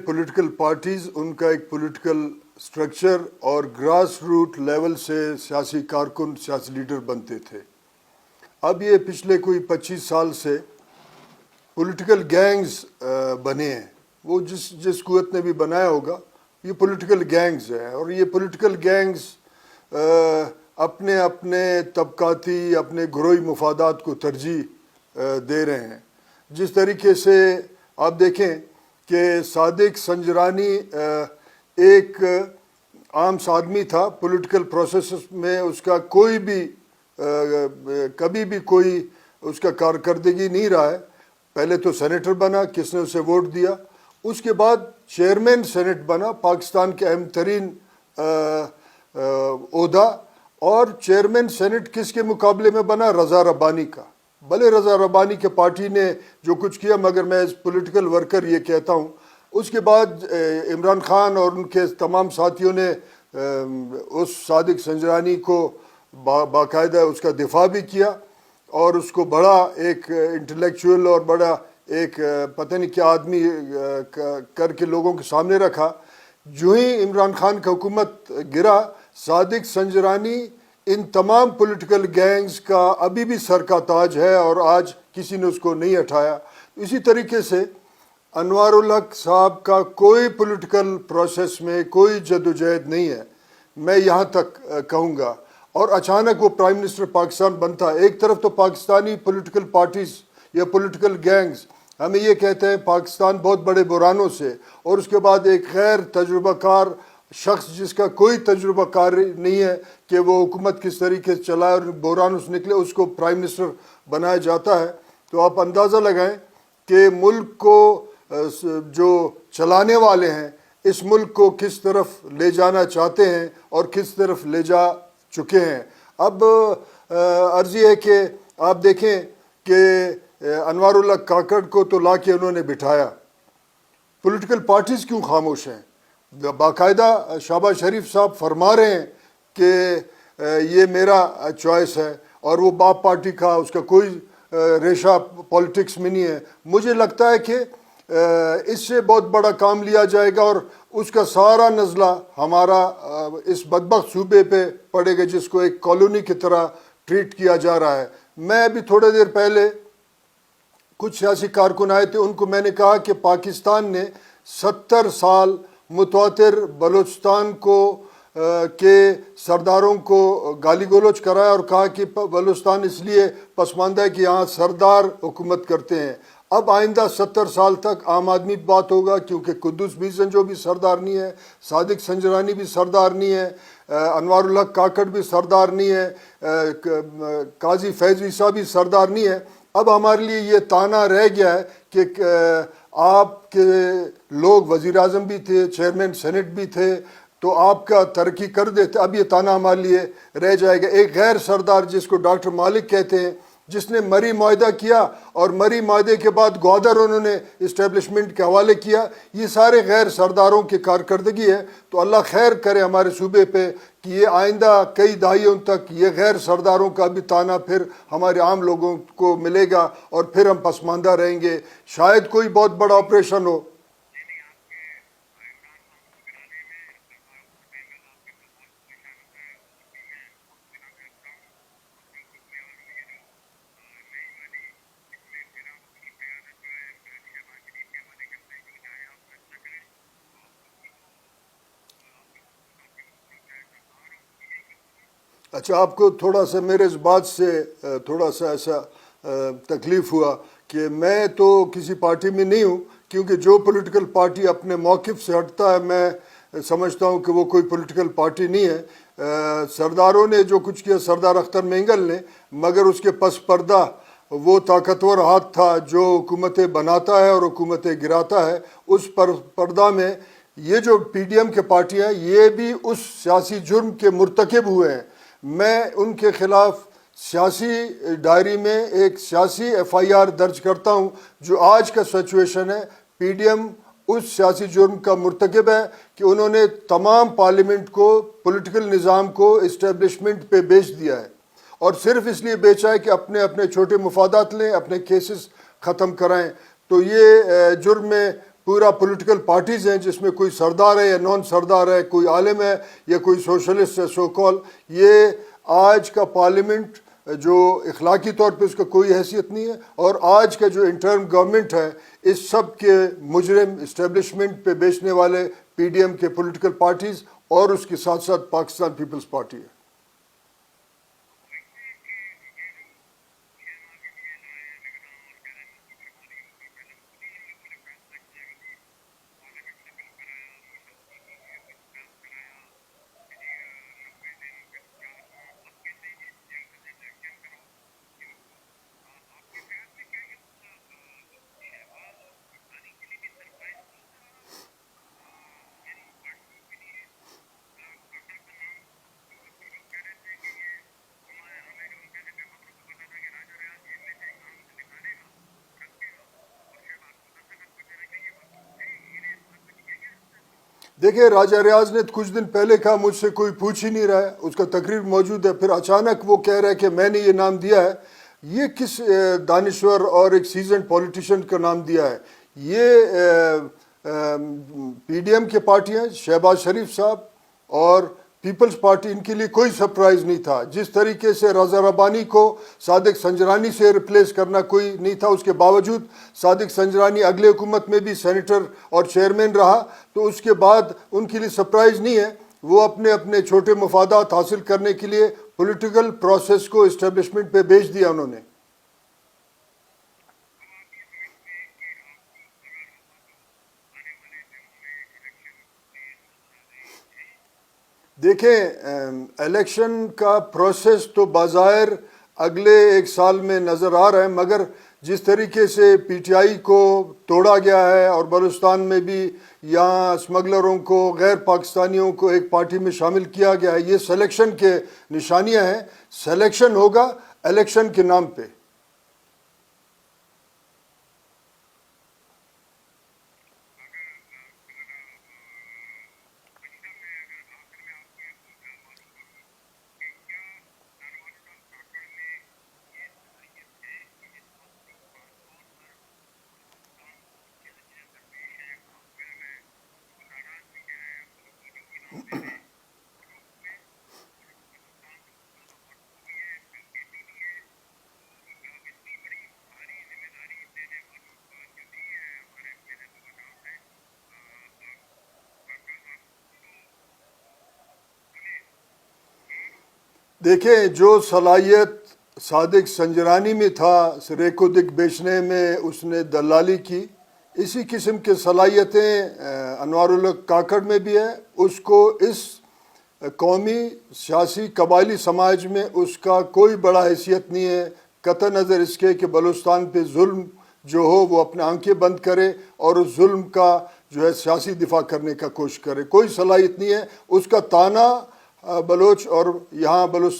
Political parties ان کا ایک political structure اور گراس روٹ لیول سے سیاسی کارکن سیاسی لیڈر بنتے تھے. اب یہ پچھلے کوئی 25 سال سے پولیٹیکل گینگز بنے ہیں. وہ جس قوت نے بھی بنایا ہوگا یہ پولیٹیکل گینگز ہیں, اور یہ پولیٹیکل گینگز اپنے اپنے طبقاتی اپنے گروہی مفادات کو ترجیح دے رہے ہیں. جس طریقے سے آپ دیکھیں کہ صادق سنجرانی ایک عام آدمی تھا, پولیٹیکل پروسیس میں اس کا کوئی بھی کبھی بھی کوئی اس کا کارکردگی نہیں رہا ہے. پہلے تو سینیٹر بنا, کس نے اسے ووٹ دیا, اس کے بعد چیئرمین سینٹ بنا, پاکستان کے اہم ترین عہدہ, اور چیئرمین سینٹ کس کے مقابلے میں بنا؟ رضا ربانی کا. بھلے رضا ربانی کے پارٹی نے جو کچھ کیا, مگر میں ایز پولیٹیکل ورکر یہ کہتا ہوں اس کے بعد عمران خان اور ان کے تمام ساتھیوں نے اس صادق سنجرانی کو باقاعدہ اس کا دفاع بھی کیا, اور اس کو بڑا ایک انٹلیکچوئل اور بڑا ایک پتہ نہیں کیا آدمی کر کے لوگوں کے سامنے رکھا. جو ہی عمران خان کا حکومت گرا, صادق سنجرانی ان تمام پولیٹیکل گینگز کا ابھی بھی سر کا تاج ہے, اور آج کسی نے اس کو نہیں ہٹایا. اسی طریقے سے انوار الحق صاحب کا کوئی پولیٹیکل پروسیس میں کوئی جدوجہد نہیں ہے, میں یہاں تک کہوں گا. اور اچانک وہ پرائم منسٹر پاکستان بنتا. ایک طرف تو پاکستانی پولیٹیکل پارٹیز یا پولیٹیکل گینگز ہمیں یہ کہتے ہیں پاکستان بہت بڑے بحرانوں سے, اور اس کے بعد ایک غیر تجربہ کار شخص جس کا کوئی تجربہ کار نہیں ہے کہ وہ حکومت کس طریقے سے چلائے اور بحرانوں سے نکلے, اس کو پرائم منسٹر بنایا جاتا ہے. تو آپ اندازہ لگائیں کہ ملک کو جو چلانے والے ہیں اس ملک کو کس طرف لے جانا چاہتے ہیں اور کس طرف لے جا چکے ہیں. اب عرض یہ ہے کہ آپ دیکھیں کہ انوار الحق کاکڑ کو تو لا کے انہوں نے بٹھایا. پولیٹیکل پارٹیز کیوں خاموش ہیں؟ باقاعدہ شہباز شریف صاحب فرما رہے ہیں کہ یہ میرا چوائس ہے, اور وہ باپ پارٹی کا اس کا کوئی ریشہ پالیٹکس میں نہیں ہے. مجھے لگتا ہے کہ اس سے بہت بڑا کام لیا جائے گا, اور اس کا سارا نزلہ ہمارا اس بدبخت صوبے پہ پڑے گا جس کو ایک کالونی کی طرح ٹریٹ کیا جا رہا ہے. میں ابھی تھوڑے دیر پہلے کچھ سیاسی کارکن آئے تھے, ان کو میں نے کہا کہ پاکستان نے 70 سال متواتر بلوچستان کو کے سرداروں کو گالی گلوچ کرایا اور کہا کہ بلوچستان اس لیے پسماندہ ہے کہ یہاں سردار حکومت کرتے ہیں. اب آئندہ 70 سال تک عام آدمی بات ہوگا, کیونکہ قدوس بیزن جو بھی سردار نہیں ہے, صادق سنجرانی بھی سردار نہیں ہے, انوار الحق کاکڑ بھی سردار نہیں ہے, قاضی فیض عیسیٰ بھی سردار نہیں ہے. اب ہمارے لیے یہ تانا رہ گیا ہے کہ آپ کے لوگ وزیر اعظم بھی تھے, چیئرمین سینٹ بھی تھے, تو آپ کا ترقی کر دیتے. اب یہ تانا ہمارے لیے رہ جائے گا. ایک غیر سردار جس کو ڈاکٹر مالک کہتے ہیں, جس نے مری معاہدہ کیا اور مری معاہدے کے بعد گوادر انہوں نے اسٹیبلشمنٹ کے حوالے کیا, یہ سارے غیر سرداروں کی کارکردگی ہے. تو اللہ خیر کرے ہمارے صوبے پہ کہ یہ آئندہ کئی دہائیوں تک یہ غیر سرداروں کا بھی تانا پھر ہمارے عام لوگوں کو ملے گا, اور پھر ہم پسماندہ رہیں گے. شاید کوئی بہت بڑا آپریشن ہو. اچھا, آپ کو تھوڑا سا میرے اس بات سے تھوڑا سا ایسا تکلیف ہوا کہ میں تو کسی پارٹی میں نہیں ہوں, کیونکہ جو پولیٹیکل پارٹی اپنے موقف سے ہٹتا ہے میں سمجھتا ہوں کہ وہ کوئی پولیٹیکل پارٹی نہیں ہے. سرداروں نے جو کچھ کیا, سردار اختر مینگل نے, مگر اس کے پس پردہ وہ طاقتور ہاتھ تھا جو حکومتیں بناتا ہے اور حکومتیں گراتا ہے. اس پردہ میں یہ جو پی ڈی ایم کے پارٹیاں ہیں یہ بھی اس سیاسی جرم کے مرتکب ہوئے ہیں. میں ان کے خلاف سیاسی ڈائری میں ایک سیاسی ایف آئی آر درج کرتا ہوں. جو آج کا سچویشن ہے, پی ڈی ایم اس سیاسی جرم کا مرتکب ہے کہ انہوں نے تمام پارلیمنٹ کو, پولیٹیکل نظام کو اسٹیبلشمنٹ پہ بیچ دیا ہے, اور صرف اس لیے بیچا ہے کہ اپنے اپنے چھوٹے مفادات لیں, اپنے کیسز ختم کرائیں. تو یہ جرم میں پورا پولیٹیکل پارٹیز ہیں جس میں کوئی سردار ہے یا نان سردار ہے، کوئی عالم ہے یا کوئی سوشلسٹ ہے سو کال. یہ آج کا پارلیمنٹ جو اخلاقی طور پہ اس کا کوئی حیثیت نہیں ہے، اور آج کا جو انٹرم گورنمنٹ ہے اس سب کے مجرم اسٹیبلشمنٹ پہ بیچنے والے پی ڈی ایم کے پولیٹیکل پارٹیز اور اس کے ساتھ ساتھ پاکستان پیپلز پارٹی ہے. دیکھیں راجہ ریاض نے کچھ دن پہلے کہا مجھ سے کوئی پوچھ ہی نہیں رہا ہے، اس کا تقریر موجود ہے، پھر اچانک وہ کہہ رہا ہے کہ میں نے یہ نام دیا ہے. یہ کس دانشور اور ایک سیزنڈ پولیٹیشین کا نام دیا ہے؟ یہ پی ڈی ایم کے پارٹی ہیں، شہباز شریف صاحب اور پیپلز پارٹی، ان کے لیے کوئی سرپرائز نہیں تھا. جس طریقے سے رضا ربانی کو صادق سنجرانی سے ریپلیس کرنا کوئی نہیں تھا، اس کے باوجود صادق سنجرانی اگلے حکومت میں بھی سینیٹر اور چیئرمین رہا، تو اس کے بعد ان کے لیے سرپرائز نہیں ہے. وہ اپنے اپنے چھوٹے مفادات حاصل کرنے کے لیے پولیٹیکل پروسیس کو اسٹیبلشمنٹ پہ بیچ دیا انہوں نے. دیکھیں الیکشن کا پروسیس تو بظاہر اگلے ایک سال میں نظر آ رہا ہے، مگر جس طریقے سے پی ٹی آئی کو توڑا گیا ہے اور بلوچستان میں بھی یہاں اسمگلروں کو، غیر پاکستانیوں کو ایک پارٹی میں شامل کیا گیا ہے، یہ سلیکشن کے نشانیاں ہیں. سلیکشن ہوگا الیکشن کے نام پہ. دیکھیں جو صلاحیت صادق سنجرانی میں تھا ریکو دک بیچنے میں، اس نے دلالی کی، اسی قسم کے صلاحیتیں انوار الحق کاکڑ میں بھی ہے. اس کو اس قومی سیاسی قبائلی سماج میں اس کا کوئی بڑا حیثیت نہیں ہے، قطع نظر اس کے کہ بلوچستان پہ ظلم جو ہو وہ اپنے آنکھیں بند کرے اور اس ظلم کا جو ہے سیاسی دفاع کرنے کا کوشش کرے. کوئی صلاحیت نہیں ہے اس کا. تانا بلوچ اور یہاں بلوچستان